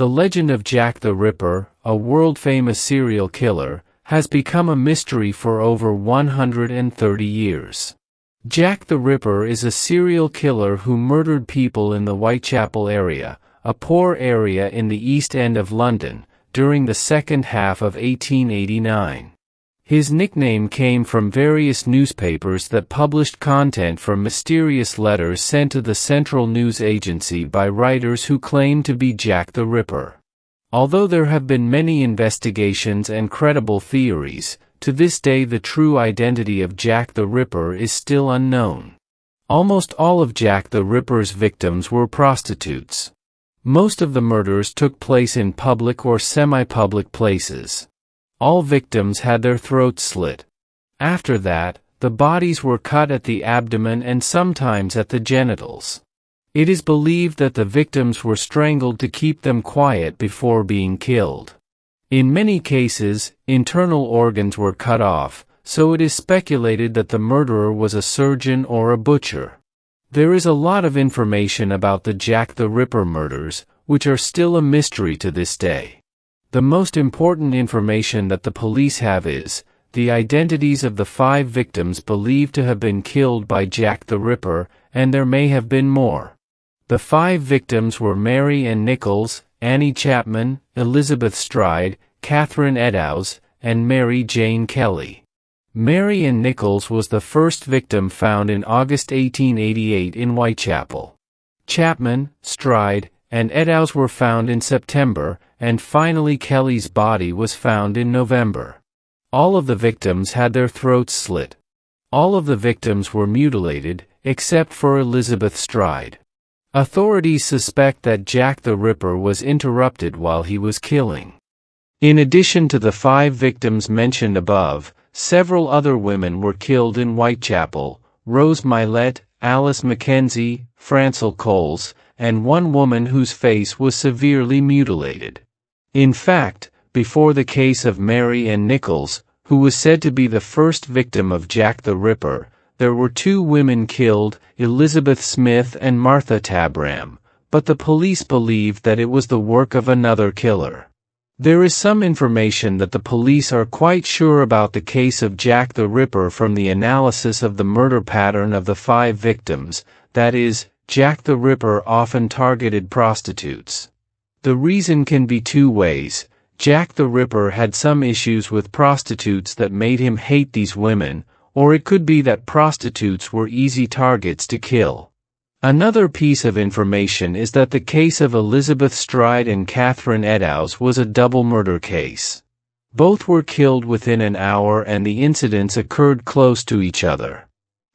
The legend of Jack the Ripper, a world-famous serial killer, has become a mystery for over 130 years. Jack the Ripper is a serial killer who murdered people in the Whitechapel area, a poor area in the East End of London, during the second half of 1889. His nickname came from various newspapers that published content from mysterious letters sent to the Central News Agency by writers who claimed to be Jack the Ripper. Although there have been many investigations and credible theories, to this day the true identity of Jack the Ripper is still unknown. Almost all of Jack the Ripper's victims were prostitutes. Most of the murders took place in public or semi-public places. All victims had their throats slit. After that, the bodies were cut at the abdomen and sometimes at the genitals. It is believed that the victims were strangled to keep them quiet before being killed. In many cases, internal organs were cut off, so it is speculated that the murderer was a surgeon or a butcher. There is a lot of information about the Jack the Ripper murders, which are still a mystery to this day. The most important information that the police have is the identities of the 5 victims believed to have been killed by Jack the Ripper, and there may have been more. The 5 victims were Mary Ann Nichols, Annie Chapman, Elizabeth Stride, Catherine Eddowes, and Mary Jane Kelly. Mary Ann Nichols was the first victim found in August 1888 in Whitechapel. Chapman, Stride, and Eddowes were found in September, and finally Kelly's body was found in November. All of the victims had their throats slit. All of the victims were mutilated, except for Elizabeth Stride. Authorities suspect that Jack the Ripper was interrupted while he was killing. In addition to the 5 victims mentioned above, several other women were killed in Whitechapel: Rose Mylett, Alice Mackenzie, Francel Coles, and one woman whose face was severely mutilated. In fact, before the case of Mary Ann Nichols, who was said to be the first victim of Jack the Ripper, there were 2 women killed, Elizabeth Smith and Martha Tabram, but the police believed that it was the work of another killer. There is some information that the police are quite sure about the case of Jack the Ripper from the analysis of the murder pattern of the 5 victims, that is, Jack the Ripper often targeted prostitutes. The reason can be 2 ways. Jack the Ripper had some issues with prostitutes that made him hate these women, or it could be that prostitutes were easy targets to kill. Another piece of information is that the case of Elizabeth Stride and Catherine Eddowes was a double murder case. Both were killed within an hour and the incidents occurred close to each other.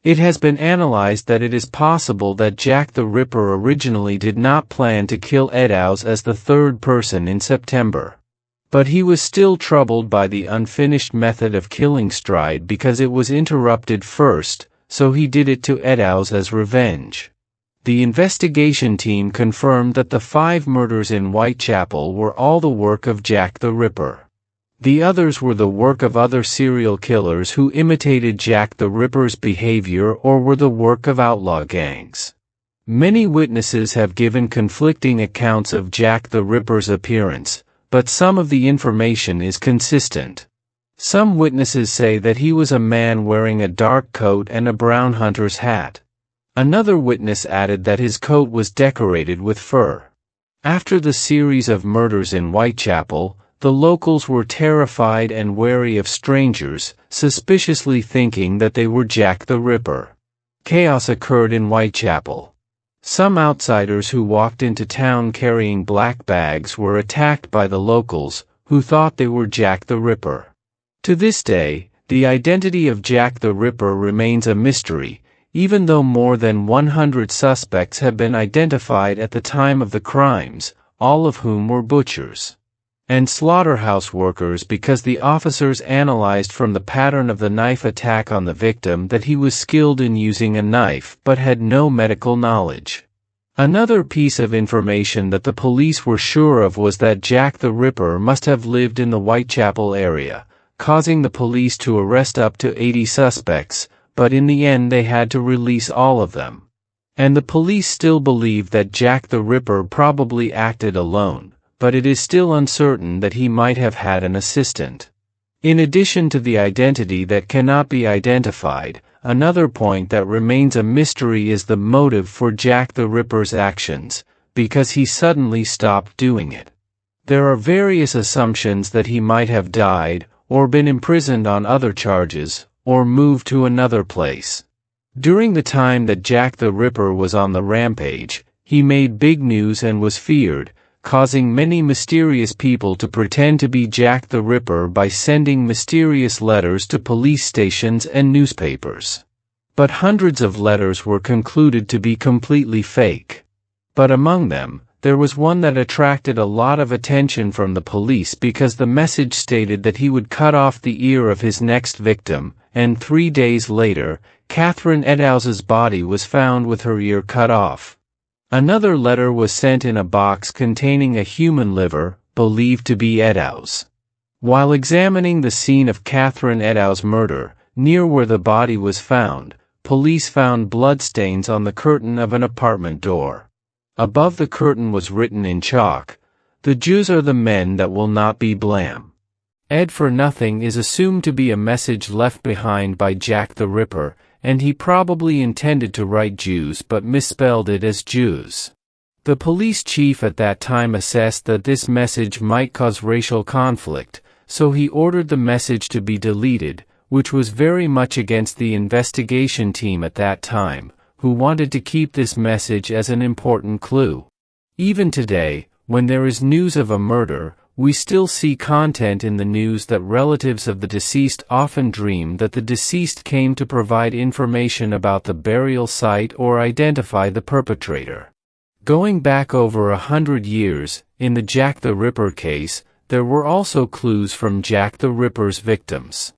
It has been analyzed that it is possible that Jack the Ripper originally did not plan to kill Eddowes as the 3rd person in September. But he was still troubled by the unfinished method of killing Stride because it was interrupted first, so he did it to Eddowes as revenge. The investigation team confirmed that the 5 murders in Whitechapel were all the work of Jack the Ripper. The others were the work of other serial killers who imitated Jack the Ripper's behavior or were the work of outlaw gangs. Many witnesses have given conflicting accounts of Jack the Ripper's appearance, but some of the information is consistent. Some witnesses say that he was a man wearing a dark coat and a brown hunter's hat. Another witness added that his coat was decorated with fur. After the series of murders in Whitechapel, the locals were terrified and wary of strangers, suspiciously thinking that they were Jack the Ripper. Chaos occurred in Whitechapel. Some outsiders who walked into town carrying black bags were attacked by the locals, who thought they were Jack the Ripper. To this day, the identity of Jack the Ripper remains a mystery, even though more than 100 suspects have been identified at the time of the crimes, all of whom were butchers and slaughterhouse workers, because the officers analyzed from the pattern of the knife attack on the victim that he was skilled in using a knife but had no medical knowledge. Another piece of information that the police were sure of was that Jack the Ripper must have lived in the Whitechapel area, causing the police to arrest up to 80 suspects, but in the end they had to release all of them. And the police still believe that Jack the Ripper probably acted alone, but it is still uncertain that he might have had an assistant. In addition to the identity that cannot be identified, another point that remains a mystery is the motive for Jack the Ripper's actions, because he suddenly stopped doing it. There are various assumptions that he might have died, or been imprisoned on other charges, or moved to another place. During the time that Jack the Ripper was on the rampage, he made big news and was feared, causing many mysterious people to pretend to be Jack the Ripper by sending mysterious letters to police stations and newspapers. But hundreds of letters were concluded to be completely fake. But among them, there was one that attracted a lot of attention from the police because the message stated that he would cut off the ear of his next victim, and 3 days later, Catherine Eddowes's body was found with her ear cut off. Another letter was sent in a box containing a human liver, believed to be Eddowes. While examining the scene of Catherine Eddowes' murder, near where the body was found, police found bloodstains on the curtain of an apartment door. Above the curtain was written in chalk, "The Jews are the men that will not be blamed." Ed for nothing is assumed to be a message left behind by Jack the Ripper, and he probably intended to write Jews but misspelled it as Jews. The police chief at that time assessed that this message might cause racial conflict, so he ordered the message to be deleted, which was very much against the investigation team at that time, who wanted to keep this message as an important clue. Even today, when there is news of a murder, we still see content in the news that relatives of the deceased often dream that the deceased came to provide information about the burial site or identify the perpetrator. Going back over 100 years, in the Jack the Ripper case, there were also clues from Jack the Ripper's victims.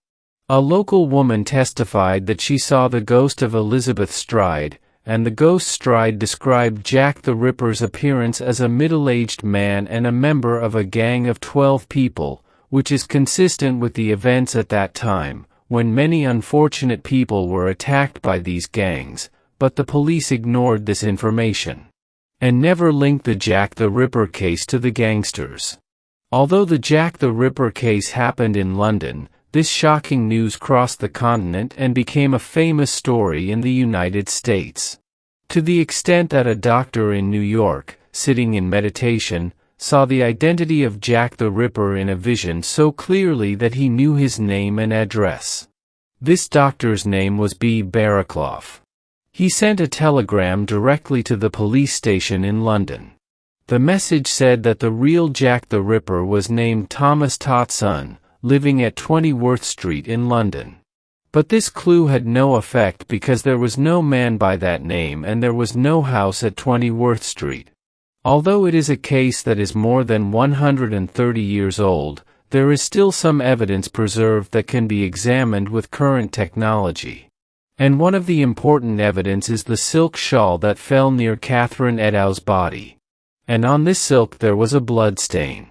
A local woman testified that she saw the ghost of Elizabeth Stride, and the ghost Stride described Jack the Ripper's appearance as a middle-aged man and a member of a gang of 12 people, which is consistent with the events at that time, when many unfortunate people were attacked by these gangs, but the police ignored this information and never linked the Jack the Ripper case to the gangsters. Although the Jack the Ripper case happened in London, this shocking news crossed the continent and became a famous story in the United States. To the extent that a doctor in New York, sitting in meditation, saw the identity of Jack the Ripper in a vision so clearly that he knew his name and address. This doctor's name was B. Barraclough. He sent a telegram directly to the police station in London. The message said that the real Jack the Ripper was named Thomas Totson, living at 20 Worth Street in London. But this clue had no effect because there was no man by that name and there was no house at 20 Worth Street. Although it is a case that is more than 130 years old, there is still some evidence preserved that can be examined with current technology. And one of the important evidence is the silk shawl that fell near Catherine Eddowes' body. And on this silk there was a blood stain.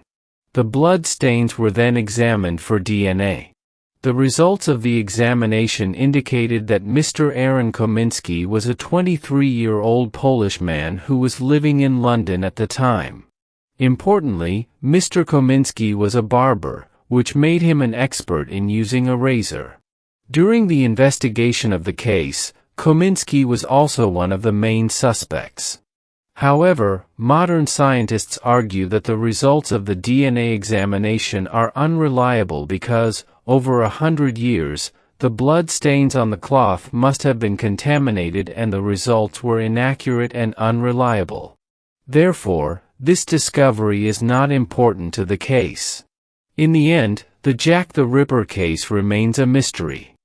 The blood stains were then examined for DNA. The results of the examination indicated that Mr. Aaron Kominski was a 23-year-old Polish man who was living in London at the time. Importantly, Mr. Kominski was a barber, which made him an expert in using a razor. During the investigation of the case, Kominski was also one of the main suspects. However, modern scientists argue that the results of the DNA examination are unreliable because, over 100 years, the blood stains on the cloth must have been contaminated and the results were inaccurate and unreliable. Therefore, this discovery is not important to the case. In the end, the Jack the Ripper case remains a mystery.